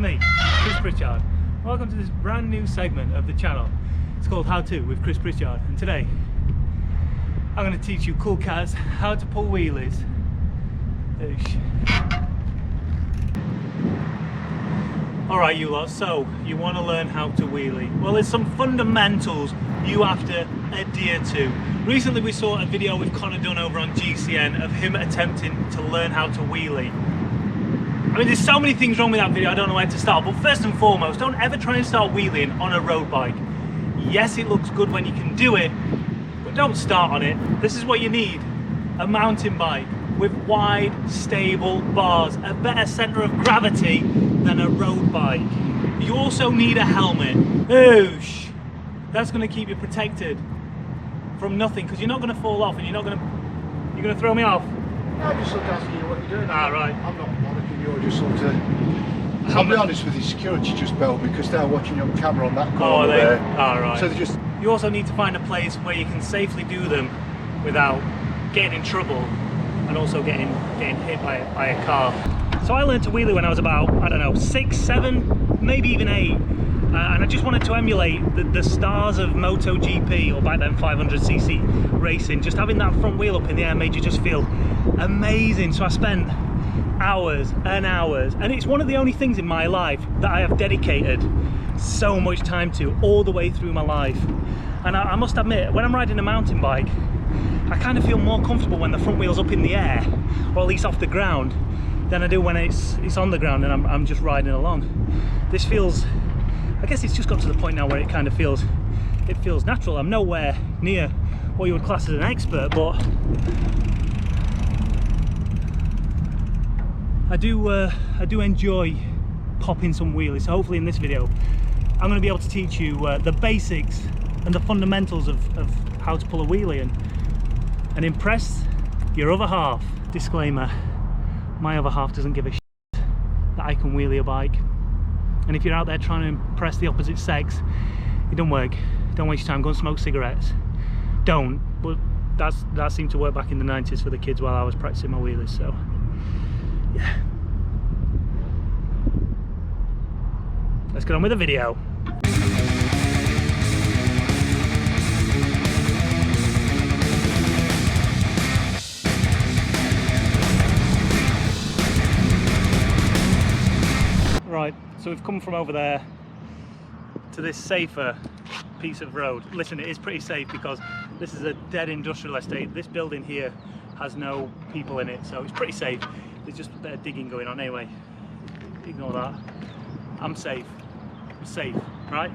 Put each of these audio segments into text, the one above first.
me, Chris Pritchard. Welcome to this brand new segment of the channel. It's called How To with Chris Pritchard, and today I'm going to teach you cool cats how to pull wheelies. Alright you lot, so you want to learn how to wheelie. Well, there's some fundamentals you have to adhere to. Recently we saw a video with Connor Dunn over on GCN of him attempting to learn how to wheelie. I mean, there's so many things wrong with that video, I don't know where to start, but first and foremost, don't ever try and start wheeling on a road bike. Yes, it looks good when you can do it, but don't start on it. This is what you need: a mountain bike with wide, stable bars, a better center of gravity than a road bike. You also need a helmet. Oosh! That's going to keep you protected from nothing, because you're not going to fall off and you're going to throw me off. I'm just looking after you, what you're doing. Ah, right. I'm not monitoring you, just sort of... I'll be honest with you, security just bailed me because they're watching you on camera on that corner there. Ah, right. So they just... You also need to find a place where you can safely do them without getting in trouble and also getting hit by a car. So I learned to wheelie when I was about, I don't know, 6, 7, maybe even 8. And I just wanted to emulate the stars of MotoGP, or back then 500cc racing. Just having that front wheel up in the air made you just feel amazing. So I spent hours and hours, and it's one of the only things in my life that I have dedicated so much time to all the way through my life. And I must admit, when I'm riding a mountain bike, I kind of feel more comfortable when the front wheel's up in the air, or at least off the ground, than I do when it's on the ground and I'm just riding along. This feels, I guess it's just got to the point now where it kind of feels natural. I'm nowhere near what you would class as an expert, but I do enjoy popping some wheelies. So hopefully in this video I'm going to be able to teach you the basics and the fundamentals of how to pull a wheelie and impress your other half. Disclaimer: my other half doesn't give a shit that I can wheelie a bike. And if you're out there trying to impress the opposite sex, it don't work. Don't waste your time. Go and smoke cigarettes. Don't. But that seemed to work back in the 90s for the kids while I was practicing my wheelies. So yeah, let's get on with the video. Right, so we've come from over there to this safer piece of road. Listen, it is pretty safe because this is a dead industrial estate. This building here has no people in it, so it's pretty safe. There's just a bit of digging going on. Anyway, ignore that. I'm safe. I'm safe, right?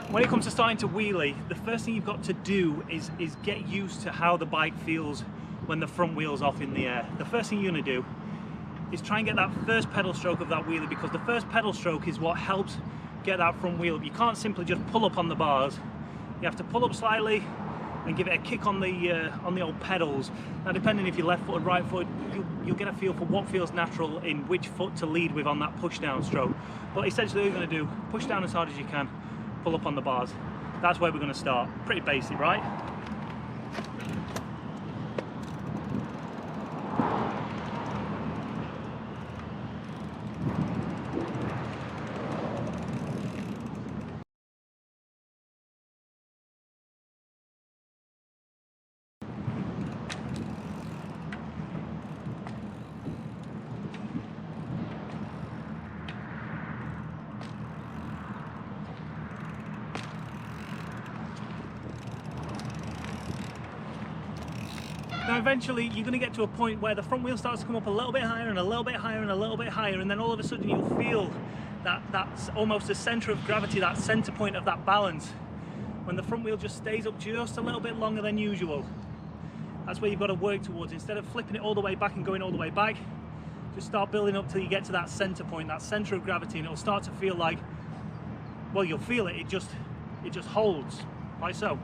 When it comes to starting to wheelie, the first thing you've got to do is get used to how the bike feels when the front wheel's off in the air. The first thing you're going to do is try and get that first pedal stroke of that wheelie, because the first pedal stroke is what helps get that front wheel up. You can't simply just pull up on the bars. You have to pull up slightly and give it a kick on the old pedals. Now, depending if you're left footed, right footed, you'll get a feel for what feels natural in which foot to lead with on that push down stroke. But essentially what you're going to do, push down as hard as you can, pull up on the bars. That's where we're going to start. Pretty basic, right? Now eventually you're going to get to a point where the front wheel starts to come up a little bit higher and a little bit higher and a little bit higher, and then all of a sudden you'll feel that's almost the center of gravity, that center point of that balance, when the front wheel just stays up just a little bit longer than usual. That's where you've got to work towards. Instead of flipping it all the way back and going all the way back, just start building up till you get to that center point, that center of gravity, and it'll start to feel like, well, you'll feel it, it just holds, like so.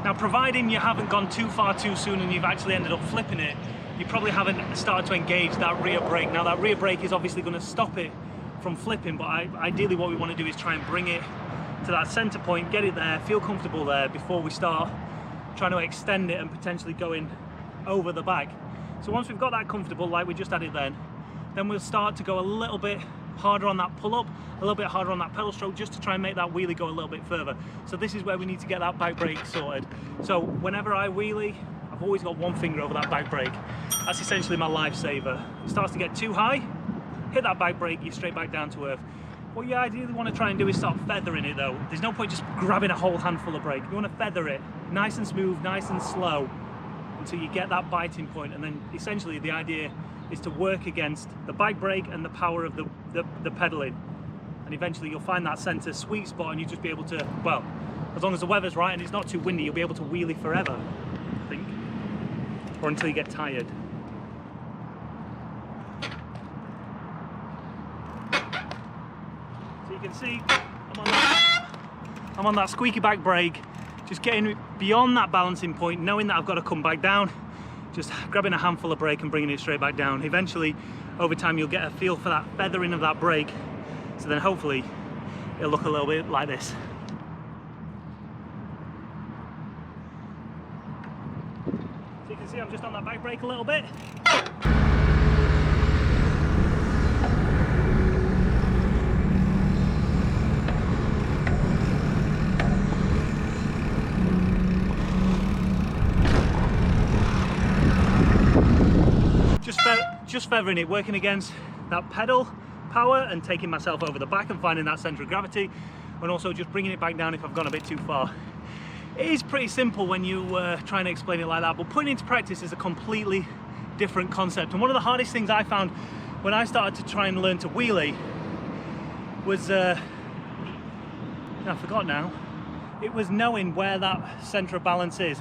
Now, providing you haven't gone too far too soon and you've actually ended up flipping it, you probably haven't started to engage that rear brake. Now, that rear brake is obviously going to stop it from flipping, but ideally what we want to do is try and bring it to that center point, get it there, feel comfortable there before we start trying to extend it and potentially going over the bag. So once we've got that comfortable, like we just had it then we'll start to go a little bit harder on that pull up, a little bit harder on that pedal stroke, just to try and make that wheelie go a little bit further. So this is where we need to get that back brake sorted. So whenever I wheelie, I've always got one finger over that back brake. That's essentially my lifesaver. It starts to get too high, hit that back brake, you're straight back down to earth. What you ideally want to try and do is start feathering it though. There's no point just grabbing a whole handful of brake. You want to feather it, nice and smooth, nice and slow, until you get that biting point, and then essentially the idea is to work against the bike brake and the power of the pedaling, and eventually you'll find that center sweet spot, and you just be able to, well, as long as the weather's right and it's not too windy, you'll be able to wheelie forever, I think, or until you get tired. So you can see I'm on that squeaky back brake, just getting beyond that balancing point, knowing that I've got to come back down, just grabbing a handful of brake and bringing it straight back down. Eventually, over time, you'll get a feel for that feathering of that brake, so then hopefully it'll look a little bit like this. So you can see I'm just on that back brake a little bit. Just feathering it, working against that pedal power and taking myself over the back and finding that center of gravity, and also just bringing it back down if I've gone a bit too far. It is pretty simple when you try and explain it like that, but putting it into practice is a completely different concept. And one of the hardest things I found when I started to try and learn to wheelie was, I forgot now, it was knowing where that center of balance is.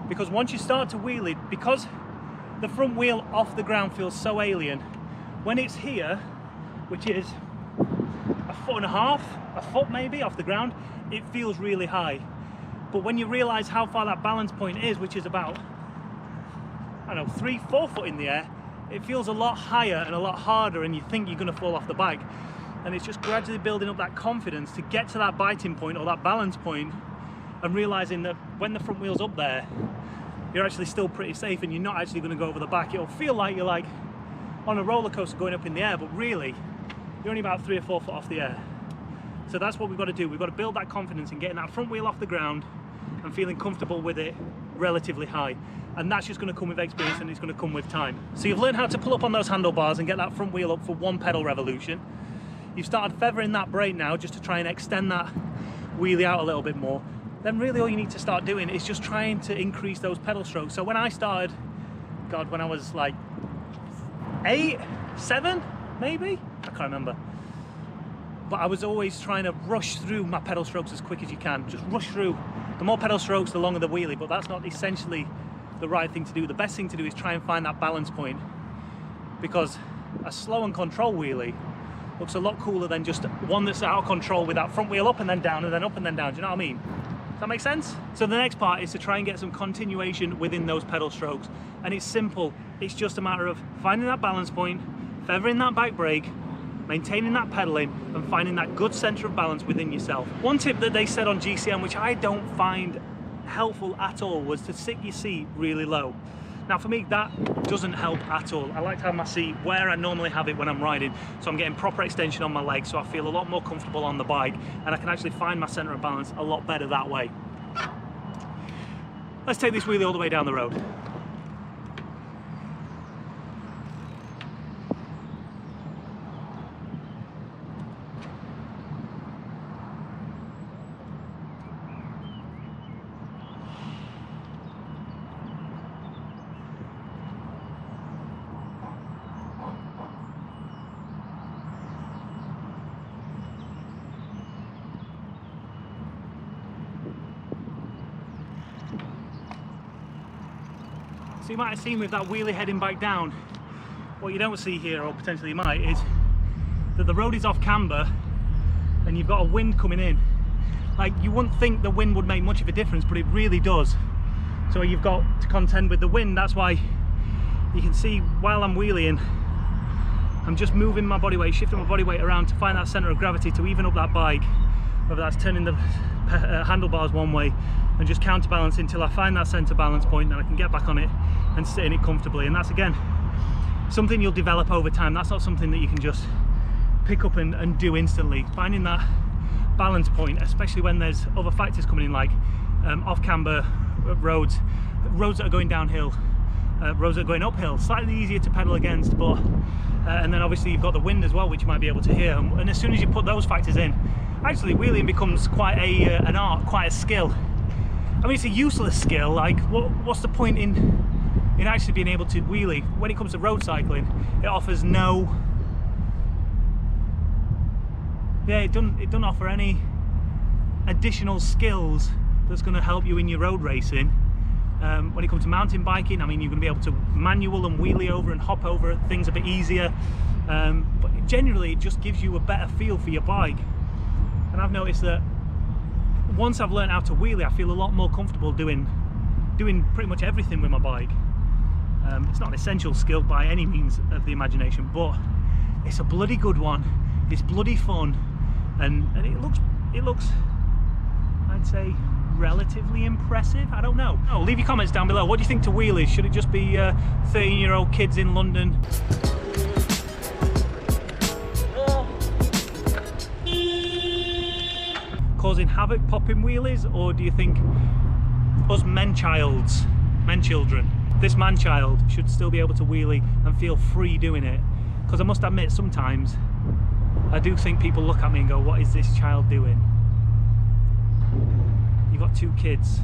Because once you start to wheelie, because the front wheel off the ground feels so alien, when it's here, which is 1.5 feet, a foot maybe off the ground, it feels really high. But when you realize how far that balance point is, which is about, I don't know, 3-4 foot in the air, it feels a lot higher and a lot harder, and you think you're going to fall off the bike. And it's just gradually building up that confidence to get to that biting point or that balance point, and realizing that when the front wheel's up there, you're actually still pretty safe and you're not actually going to go over the back. It'll feel like you're like on a roller coaster going up in the air, but really you're only about 3 or 4 foot off the air. So that's what we've got to do. We've got to build that confidence in getting that front wheel off the ground and feeling comfortable with it relatively high. And that's just going to come with experience, and it's going to come with time. So you've learned how to pull up on those handlebars and get that front wheel up for 1 pedal revolution. You've started feathering that brake now just to try and extend that wheelie out a little bit more. Then really all you need to start doing is just trying to increase those pedal strokes. So when I started, God, when I was like 8, 7 maybe, I can't remember, but I was always trying to rush through my pedal strokes as quick as you can. Just rush through. The more pedal strokes, the longer the wheelie, but that's not essentially the right thing to do. The best thing to do is try and find that balance point, because a slow and control wheelie looks a lot cooler than just one that's out of control with that front wheel up and then down and then up and then down. Do you know what I mean? Does that make sense? So the next part is to try and get some continuation within those pedal strokes. And it's simple. It's just a matter of finding that balance point, feathering that back brake, maintaining that pedaling, and finding that good center of balance within yourself. One tip that they said on GCM, which I don't find helpful at all, was to sit your seat really low. Now for me, that doesn't help at all. I like to have my seat where I normally have it when I'm riding, so I'm getting proper extension on my legs, so I feel a lot more comfortable on the bike, and I can actually find my center of balance a lot better that way. Let's take this wheelie all the way down the road. So you might have seen with that wheelie heading back down, what you don't see here, or potentially you might, is that the road is off camber and you've got a wind coming in. Like, you wouldn't think the wind would make much of a difference, but it really does. So you've got to contend with the wind. That's why you can see while I'm wheeling, I'm just moving my body weight, shifting my body weight around to find that center of gravity to even up that bike, whether that's turning the handlebars one way and just counterbalance until I find that center balance point, then I can get back on it and sit in it comfortably. And that's, again, something you'll develop over time. That's not something that you can just pick up and do instantly. Finding that balance point, especially when there's other factors coming in, like off camber roads that are going downhill, roads that are going uphill, slightly easier to pedal against, but and then obviously you've got the wind as well, which you might be able to hear. And as soon as you put those factors in, actually wheeling becomes quite an art, quite a skill. I mean, it's a useless skill. Like, what's the point in actually being able to wheelie? When it comes to road cycling, it offers no, it doesn't offer any additional skills that's going to help you in your road racing. When it comes to mountain biking, I mean, you're going to be able to manual and wheelie over and hop over things a bit easier, but generally it just gives you a better feel for your bike. And I've noticed that once I've learned how to wheelie, I feel a lot more comfortable doing pretty much everything with my bike. It's not an essential skill by any means of the imagination, but it's a bloody good one. It's bloody fun, and it looks, I'd say, relatively impressive. I don't know. Oh, leave your comments down below. What do you think to wheelies? Should it just be 13-year-old kids in London causing havoc popping wheelies, or do you think us men-children, this man-child should still be able to wheelie and feel free doing it? Because I must admit, sometimes I do think people look at me and go, what is this child doing? You've got 2 kids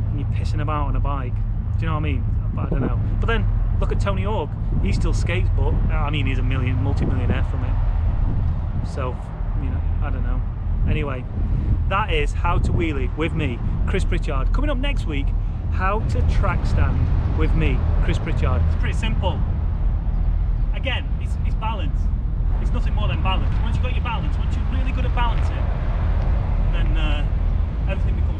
and you're pissing about on a bike. Do you know what I mean? But I don't know. But then look at Tony Hawk. He still skates, but I mean, he's a multi-millionaire from it. So, you know, I don't know. Anyway, that is how to wheelie with me, Chris Pritchard. Coming up next week, how to track stand with me, Chris Pritchard. It's pretty simple. Again, it's balance. It's nothing more than balance. Once you've got your balance, once you're really good at balancing, then everything becomes